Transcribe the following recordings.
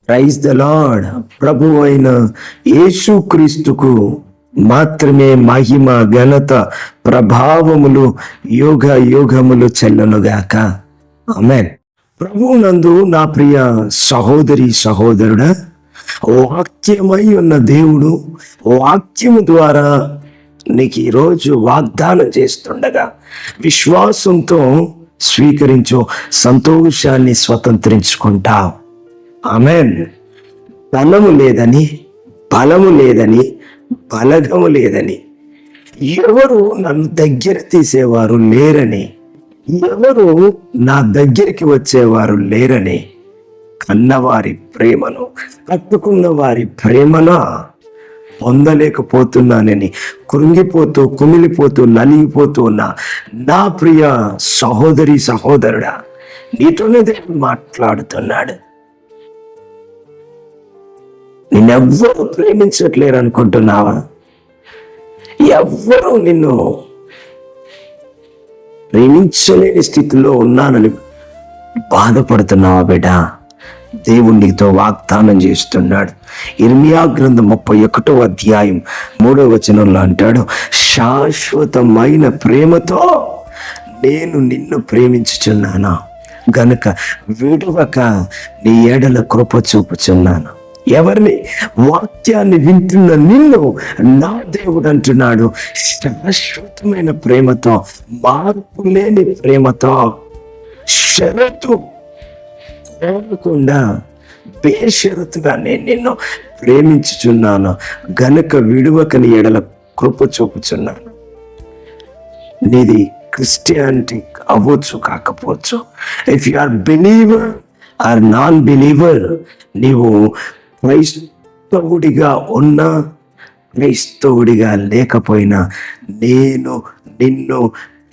Praise the lord. ప్రభు అయిన యేసుక్రీస్తుకు మాత్రమే మహిమ, ఘనత, ప్రభావములు యుగ యుగములు చెల్లునుగాక. ఆమేన్. ప్రభువునందు నా ప్రియ సహోదరి సహోదరుడా, వాక్యమై ఉన్న దేవుడు వాక్యము ద్వారా నీకు ఈరోజు వాగ్దానం చేస్తుండగా విశ్వాసంతో స్వీకరించు, సంతోషాన్ని స్వతంత్రించుకుంటావు. ఆమేన్. ధనము లేదని, బలము లేదని, బలగము లేదని, ఎవరు నన్ను దగ్గర తీసేవారు లేరని, ఎవరు నా దగ్గరికి వచ్చేవారు లేరని, కన్నవారి ప్రేమను, కట్టుకున్న వారి ప్రేమను పొందలేకపోతున్నానని కృంగిపోతూ, కుమిలిపోతూ, నలిగిపోతూ ఉన్నా నా ప్రియ సహోదరి సహోదరుడా, నీతోనే దేవుడు మాట్లాడుతున్నాడు. నిన్నెవ్వరూ ప్రేమించట్లేరు అనుకుంటున్నావా? ఎవ్వరూ నిన్ను ప్రేమించలేని స్థితిలో ఉన్నానని బాధపడుతున్నావా బిడ్డ? దేవుడు నీతో వాగ్దానం చేస్తున్నాడు. ఇర్మియా గ్రంథం 31వ అధ్యాయం 3వ వచనంలో అంటాడు, శాశ్వతమైన ప్రేమతో నేను నిన్ను ప్రేమించుచున్నాను గనుక విడువక నీ ఎడల కృప చూపుచున్నాను. ఎవరిని? వాక్యాన్ని వింటున్న నిన్ను నా దేవుడు అంటున్నాడు, శాశ్వతమైన ప్రేమతో, మార్పు లేని ప్రేమతో, షరతు కోరకుండా బేషరతుగా నేను నిన్ను ప్రేమించుచున్నాను గనుక విడువక నీ ఎడల కృప చూపుచున్నాను. నీది క్రిస్టియానిటీ అవ్వచ్చు, కాకపోవచ్చు, if you are believer or non believer, నీవు క్రైస్తవుడిగా ఉన్నా క్రైస్తవుడిగా లేకపోయినా నేను నిన్ను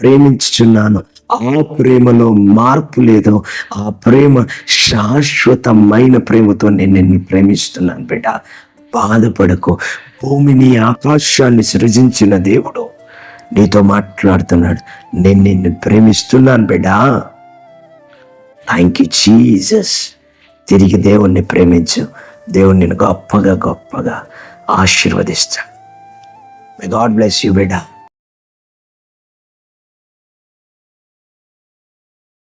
ప్రేమించుచున్నాను. ఆ ప్రేమలో మార్పు లేదు. ఆ ప్రేమ శాశ్వతమైన ప్రేమతో నేను నిన్ను ప్రేమిస్తున్నాను బిడ్డ. బాధపడకు. భూమిని ఆకాశాన్ని సృజించిన దేవుడు నీతో మాట్లాడుతున్నాడు. నేను నిన్ను ప్రేమిస్తున్నాను బిడ్డ. Thank you Jesus. తిరిగి దేవుణ్ణి ప్రేమించు. దేవుణ్ణి గొప్పగా గొప్పగా ఆశీర్వదిస్తాడు. మే గాడ్ బ్లెస్ యూ బిడ్డ.